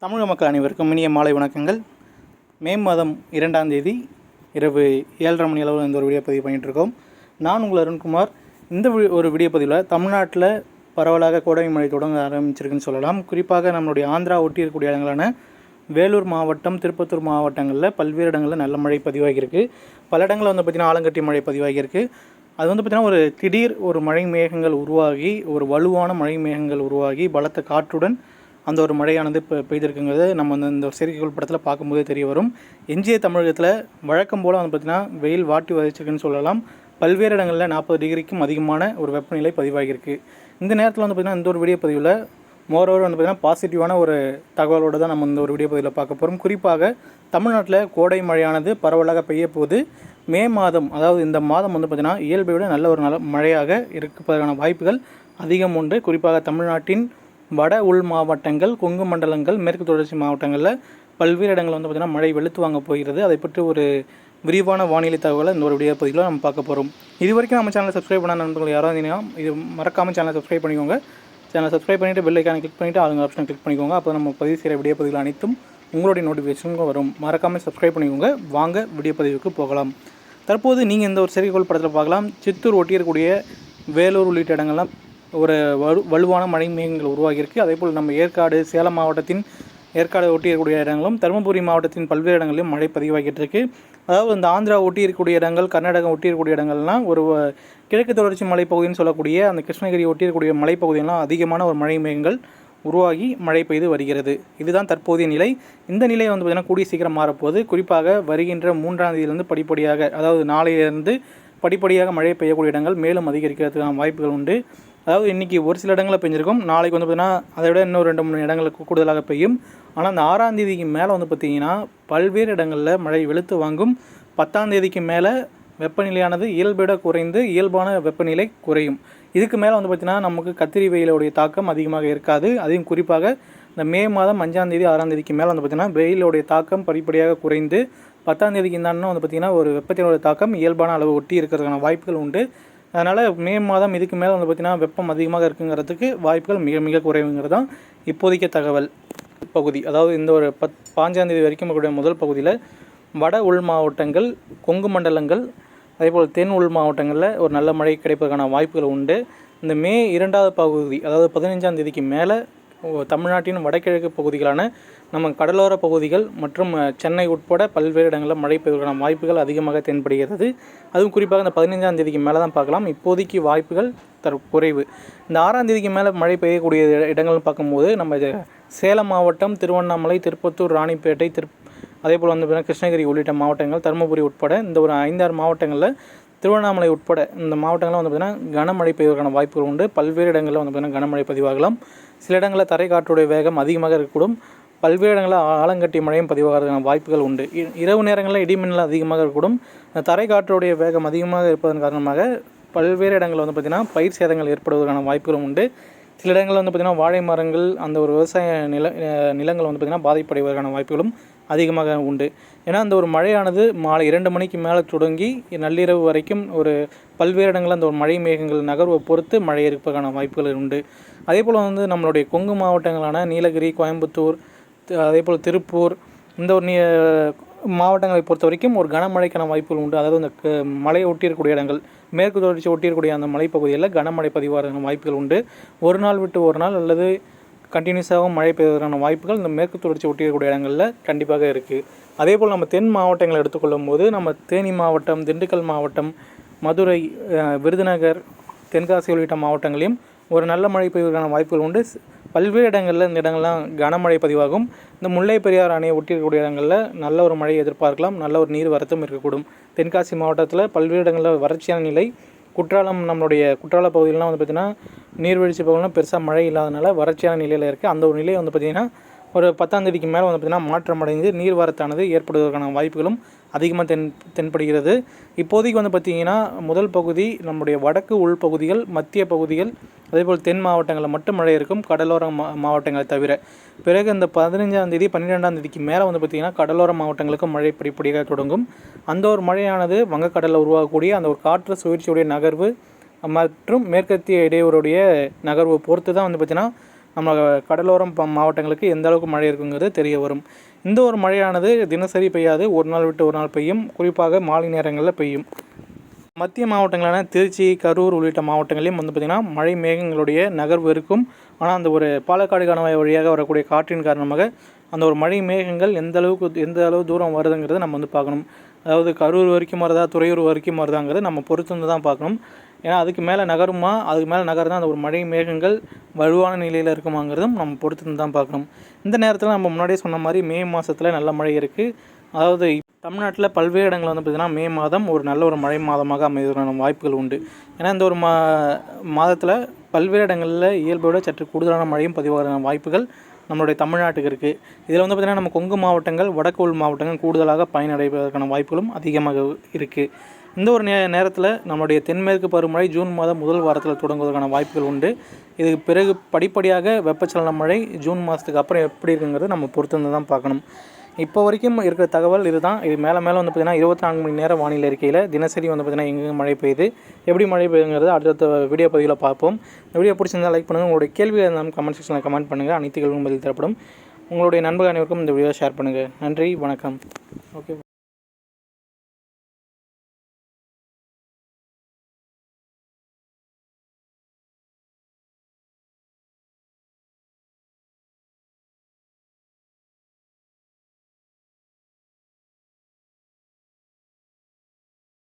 தமிழக மக்கள் அனைவருக்கும் இனிய மாலை வணக்கங்கள். மே மாதம் 2ஆம் தேதி இரவு 7:30 மணி அளவில் இந்த ஒரு வீடியோ பதிவு பண்ணிகிட்ருக்கோம். நான் உங்கள் அருண்குமார். இந்த ஒரு வீடியோ பதிவில் தமிழ்நாட்டில் பரவலாக கோடை மழை தொடங்க ஆரம்பிச்சிருக்குன்னு சொல்லலாம். குறிப்பாக நம்மளுடைய ஆந்திரா ஒட்டி இருக்கக்கூடிய இடங்களான வேலூர் மாவட்டம், திருப்பத்தூர் மாவட்டங்களில் பல்வேறு இடங்களில் நல்ல மழை பதிவாகியிருக்கு. பல இடங்களில் பார்த்திங்கன்னா ஆலங்கட்டி மழை பதிவாகியிருக்கு. அது பார்த்திங்கன்னா ஒரு திடீர் ஒரு மழை மேகங்கள் உருவாகி, ஒரு வலுவான மழை மேகங்கள் உருவாகி பலத்த காற்றுடன் அந்த ஒரு மழையானது இப்போ பெய்திருக்குங்கிறது நம்ம இந்த செயற்கைக்கோள் படத்தில் பார்க்கும்போதே தெரிய வரும். எஞ்சிய தமிழகத்தில் வழக்கம் போல் பார்த்திங்கன்னா வெயில் வாட்டி வதச்சிருக்குன்னு சொல்லலாம். பல்வேறு இடங்களில் 40 டிகிரிக்கும் அதிகமான ஒரு வெப்பநிலை பதிவாகியிருக்கு. இந்த நேரத்தில் பார்த்திங்கன்னா இந்த ஒரு வீடியோ பதிவில் மோரோவர் பார்த்திங்கன்னா பாசிட்டிவான ஒரு தகவலோடு தான் நம்ம இந்த ஒரு வீடியோ பதிவில் பார்க்க போகிறோம். குறிப்பாக தமிழ்நாட்டில் கோடை மழையானது பரவலாக பெய்ய போது மே மாதம், அதாவது இந்த மாதம் பார்த்திங்கன்னா இயல்பை விட நல்ல மழையாக இருப்பதற்கான வாய்ப்புகள் அதிகம் உண்டு. குறிப்பாக தமிழ்நாட்டின் வட உள் மாவட்டங்கள், கொங்கு மண்டலங்கள், மேற்கு தொடர்ச்சி மாவட்டங்களில் பல்வேறு இடங்கள் பார்த்திங்கன்னா மழை வெளுத்து வாங்க போகிறது. அதை பற்றி ஒரு விரிவான வானிலை தகவலை இந்த ஒரு வீடியோ பதிவில் நம்ம பார்க்க போகிறோம். இது வரைக்கும் நம்ம சேனலை சப்ஸ்கிரைப் பண்ண நண்பர்கள் யாராவது இருந்தீங்கன்னா இது மறக்காமல் சேனலை சப்ஸ்கிரைப் பண்ணிக்கோங்க. சேனலை சப்ஸ்கிரைப் பண்ணிவிட்டு பெல் ஐக்கானை கிளிக் பண்ணிவிட்டு ஆளுங்க ஆப்ஷனை கிளிக் பண்ணிக்கோங்க. அப்போ நம்ம பதிவு செய்கிற வீடியோ பதிவுகள் அனைத்தும் உங்களுடைய நோட்டிஃபிகேஷனுக்கும் வரும். மறக்காமல் சப்ஸ்கிரைப் பண்ணிக்கோங்க. வாங்க வீடியோ பதிவுக்கு போகலாம். தற்போது நீங்கள் இந்த ஒரு செயற்கைக்கோள் படத்தில் பார்க்கலாம். சித்தூர் ஒட்டியிருக்கக்கூடிய வேலூர் உள்ளிட்ட இடங்கள்லாம் ஒரு வலுவான மழை மேகங்கள் உருவாகியிருக்கு. அதேபோல் நம்ம ஏற்காடு, சேலம் மாவட்டத்தின் ஏற்காடு ஒட்டி இருக்கக்கூடிய இடங்களும், தருமபுரி மாவட்டத்தின் பல்வேறு இடங்களிலும் மழை பதிவாகிட்டு இருக்குது. அதாவது இந்த ஆந்திரா ஒட்டி இருக்கக்கூடிய இடங்கள், கர்நாடகம் ஒட்டி இருக்கக்கூடிய இடங்கள்லாம் ஒரு கிழக்கு தொடர்ச்சி மலைப்பகுதின்னு சொல்லக்கூடிய அந்த கிருஷ்ணகிரி ஒட்டி இருக்கக்கூடிய மலைப்பகுதியெல்லாம் அதிகமான ஒரு மழை மேகங்கள் உருவாகி மழை பெய்து வருகிறது. இதுதான் தற்போதைய நிலை. இந்த நிலை பார்த்திங்கன்னா கூடிய சீக்கிரம் மாறப்போகுது. குறிப்பாக வருகின்ற 3ஆம் தேதியிலிருந்து படிப்படியாக, அதாவது நாளையிலிருந்து படிப்படியாக மழை பெய்யக்கூடிய இடங்கள் மேலும் அதிகரிக்கிறதுக்கான வாய்ப்புகள் உண்டு. அதாவது இன்றைக்கி ஒரு சில இடங்களில் பெஞ்சிருக்கும். நாளைக்கு பார்த்திங்கன்னா அதை விட இன்னும் 2-3 இடங்களுக்கு கூடுதலாக பெய்யும். ஆனால் அந்த 6ஆம் தேதிக்கு மேலே பார்த்திங்கன்னா பல்வேறு இடங்களில் மழை வெளுத்து வாங்கும். 10ஆம் தேதிக்கு மேலே வெப்பநிலையானது இயல்பை குறைந்து இயல்பான வெப்பநிலை குறையும். இதுக்கு மேலே பார்த்திங்கன்னா நமக்கு கத்திரி வெயிலுடைய தாக்கம் அதிகமாக இருக்காது. அதையும் குறிப்பாக இந்த மே மாதம் 5ஆம் தேதி 6ஆம் தேதிக்கு மேலே பார்த்திங்கன்னா வெயிலுடைய தாக்கம் படிப்படியாக குறைந்து 10ஆம் தேதிக்கு இருந்தாலும் பார்த்திங்கன்னா ஒரு வெப்பத்தினுடைய தாக்கம் இயல்பான அளவு ஒட்டி இருக்கிறதுக்கான வாய்ப்புகள் உண்டு. அதனால் மே மாதம் இதுக்கு மேலே பார்த்திங்கன்னா வெப்பம் அதிகமாக இருக்குங்கிறதுக்கு வாய்ப்புகள் மிக மிக குறைவுங்கிறது தான் இப்போதைக்கு தகவல். பகுதி, அதாவது இந்த ஒரு 5ஆம் தேதி வரைக்கும் இருக்கக்கூடிய முதல் பகுதியில் வட உள் மாவட்டங்கள், கொங்கு மண்டலங்கள், அதேபோல் தென் உள் மாவட்டங்களில் ஒரு நல்ல மழை கிடைப்பதற்கான வாய்ப்புகள் உண்டு. இந்த மே 2ஆவது பகுதி, அதாவது 15ஆம் தேதிக்கு மேலே தமிழ்நாட்டின் வடகிழக்கு பகுதிகளான நம்ம கடலோர பகுதிகள் மற்றும் சென்னை உட்பட பல்வேறு இடங்களில் மழை பெய்வதற்கான வாய்ப்புகள் அதிகமாக தென்படுகிறது. அதுவும் குறிப்பாக இந்த 15ஆம் தேதிக்கு மேலே தான் பார்க்கலாம். இப்போதைக்கு வாய்ப்புகள் குறைவு. இந்த 6ஆம் தேதிக்கு மேலே மழை பெய்யக்கூடிய இடங்கள்னு பார்க்கும்போது நம்ம சேலம் மாவட்டம், திருவண்ணாமலை, திருப்பத்தூர், ராணிப்பேட்டை, அதேபோல் கிருஷ்ணகிரி உள்ளிட்ட மாவட்டங்கள், தருமபுரி உட்பட இந்த ஒரு 5-6 மாவட்டங்களில், திருவண்ணாமலை உட்பட இந்த மாவட்டங்களில் பார்த்திங்கன்னா கனமழை பெய்வதற்கான வாய்ப்புகள் உண்டு. பல்வேறு இடங்களில் பார்த்திங்கன்னா கனமழை பதிவாகலாம். சில இடங்களில் தரை காற்றுடைய வேகம் அதிகமாக இருக்கக்கூடும். பல்வேறு இடங்களில் ஆலங்கட்டி மழையும் பதிவாகிறதுக்கான வாய்ப்புகள் உண்டு. இரவு நேரங்களில் இடிமின்னல் அதிகமாக இருக்கக்கூடும். தரை காற்றுடைய வேகம் அதிகமாக இருப்பதன் காரணமாக பல்வேறு இடங்களில் பார்த்திங்கன்னா பயிர் சேதங்கள் ஏற்படுவதற்கான வாய்ப்புகளும் உண்டு. சில இடங்களில் பார்த்திங்கன்னா வாழை மரங்கள், அந்த ஒரு விவசாய நிலங்கள் பார்த்திங்கன்னா பாதிப்படைவதற்கான வாய்ப்புகளும் அதிகமாக உண்டு. ஏன்னா அந்த ஒரு மழையானது மாலை 2 மணிக்கு மேலே தொடங்கி நள்ளிரவு வரைக்கும் ஒரு பல்வேறு இடங்களில் அந்த ஒரு மழை மேகங்கள் நகர்வை பொறுத்து மழை இருப்பதற்கான வாய்ப்புகள் உண்டு. அதேபோல் நம்மளுடைய கொங்கு மாவட்டங்களான நீலகிரி, கோயம்புத்தூர், அதேபோல் திருப்பூர், இந்த ஒரு மாவட்டங்களை பொறுத்த வரைக்கும் ஒரு கனமழைக்கான வாய்ப்புகள் உண்டு. அதாவது இந்த மலையை ஒட்டியிருக்கக்கூடிய இடங்கள், மேற்கு தொடர்ச்சி ஒட்டியிருக்கக்கூடிய அந்த மலைப்பகுதிகளில் கனமழை பதிவாகிறதுக்கான வாய்ப்புகள் உண்டு. ஒரு நாள் விட்டு ஒரு நாள் அல்லது கண்டினியூஸாகவும் மழை பெய்வதற்கான வாய்ப்புகள் இந்த மேற்கு தொடர்ச்சி ஒட்டியிருக்கக்கூடிய இடங்களில் கண்டிப்பாக இருக்குது. அதேபோல் நம்ம தென் மாவட்டங்களை எடுத்துக்கொள்ளும் போது நம்ம தேனி மாவட்டம், திண்டுக்கல் மாவட்டம், மதுரை, விருதுநகர், தென்காசி உள்ளிட்ட மாவட்டங்களையும் ஒரு நல்ல மழை பெய்வதற்கான வாய்ப்புகள் உண்டு. பல்வேறு இடங்களில் இந்த இடங்கள்லாம் கனமழை பதிவாகும். இந்த முல்லை பெரியாறு அணையை ஒட்டியிருக்கக்கூடிய இடங்களில் நல்ல ஒரு மழை எதிர்பார்க்கலாம். நல்ல ஒரு நீர் வரத்தும் இருக்கக்கூடும். தென்காசி மாவட்டத்தில் பல்வேறு இடங்களில் வறட்சியான நிலை. குற்றாலம், நம்மளுடைய குற்றால பகுதியிலாம் பார்த்திங்கன்னா நீர்வீழ்ச்சி பகுதியெலாம் பெருசாக மழை இல்லாதனால வறட்சியான நிலையில் இருக்குது. அந்த ஒரு நிலை பார்த்திங்கன்னா ஒரு 10ஆம் தேதிக்கு மேலே பார்த்திங்கன்னா மாற்றமடைந்து நீர்வரத்தானது ஏற்படுவதற்கான வாய்ப்புகளும் அதிகமாக தென்படுகிறது. இப்போதைக்கு பார்த்திங்கன்னா முதல் பகுதி நம்முடைய வடக்கு உள் பகுதிகள், மத்திய பகுதிகள், அதேபோல் தென் மாவட்டங்களில் மட்டும் மழை இருக்கும், கடலோர மாவட்டங்களை தவிர. பிறகு இந்த 15ஆம் தேதி 12ஆம் தேதிக்கு மேலே பார்த்திங்கன்னா கடலோர மாவட்டங்களுக்கும் மழை படிப்படியாக தொடங்கும். அந்த ஒரு மழையானது வங்கக்கடலில் உருவாகக்கூடிய அந்த ஒரு காற்று சுழற்சியுடைய நகர்வு மற்றும் மேற்கத்திய இடையூறுடைய நகர்வு பொறுத்து தான் பார்த்திங்கன்னா நம்ம கடலோரம் மாவட்டங்களுக்கு எந்த அளவுக்கு மழை இருக்குங்கிறது தெரிய வரும். இந்த ஒரு மழையானது தினசரி பெய்யாது, ஒரு நாள் விட்டு ஒரு நாள் பெய்யும். குறிப்பாக மாலை நேரங்களில் பெய்யும். மத்திய மாவட்டங்களான திருச்சி, கரூர் உள்ளிட்ட மாவட்டங்களையும் பார்த்திங்கன்னா மழை மேகங்களுடைய நகர்வு இருக்கும். ஆனால் அந்த ஒரு பாலக்காடு கணவாய் வழியாக வரக்கூடிய காற்றின் காரணமாக அந்த ஒரு மழை மேகங்கள் எந்த அளவு தூரம் வருதுங்கிறத நம்ம பார்க்கணும். அதாவது கரூர் வரைக்கும் வருதா, துறையூர் வரைக்கும் வருதாங்கிறது நம்ம பொறுத்து தான் பார்க்கணும். ஏன்னா அதுக்கு மேலே நகருமா, அதுக்கு மேலே நகர்தான் அந்த ஒரு மழை மேகங்கள் வலுவான நிலையில் இருக்குமாங்கிறதும் நம்ம பொறுத்து தான் பார்க்கணும். இந்த நேரத்தில் நம்ம முன்னாடியே சொன்ன மாதிரி மே மாதத்தில் நல்ல மழை இருக்குது. அதாவது தமிழ்நாட்டில் பல்வேறு இடங்கள் பார்த்திங்கன்னா மே மாதம் ஒரு நல்ல ஒரு மழை மாதமாக அமைவதற்கான வாய்ப்புகள் உண்டு. ஏன்னா இந்த ஒரு மாதத்தில் பல்வேறு இடங்களில் இயல்பை விட சற்று கூடுதலான மழையும் பதிவான வாய்ப்புகள் நம்மளுடைய தமிழ்நாட்டுக்கு இருக்குது. இதில் பார்த்திங்கன்னா நம்ம கொங்கு மாவட்டங்கள், வடக்கு உள் மாவட்டங்கள் கூடுதலாக பயனடைவதற்கான வாய்ப்புகளும் அதிகமாக இருக்குது. இந்த ஒரு நேரத்தில் நம்மளுடைய தென்மேற்கு பருவமழை ஜூன் மாதம் முதல் வாரத்தில் தொடங்குவதற்கான வாய்ப்புகள் உண்டு. இதுக்கு பிறகு படிப்படியாக வெப்பச்சலன மழை ஜூன் மாதத்துக்கு அப்புறம் எப்படி இருக்குங்கிறது நம்ம பொறுத்து தான் பார்க்கணும். இப்போ வரைக்கும் இருக்கிற தகவல் இதுதான். இது மேலே பார்த்திங்கன்னா 24 மணி நேரம் வானிலை அறிக்கையில் தினசரி பார்த்திங்கன்னா எங்கெங்கே மழை பெய்யுது, எப்படி மழை பெய்யுங்கிறது அடுத்த வீடியோ பதிவில் பார்ப்போம். இந்த வீடியோ பிடிச்சிருந்தால் லைக் பண்ணுங்கள். உங்களுடைய கேள்வி இருந்தாலும் கமெண்ட் செக்ஷனில் கமெண்ட் பண்ணுங்கள். அனைத்து கேள்வியும் பதில் தரப்படும். உங்களுடைய நண்பர்கள் அனைவருக்கும் இந்த வீடியோ ஷேர் பண்ணுங்கள். நன்றி, வணக்கம். ஓகே.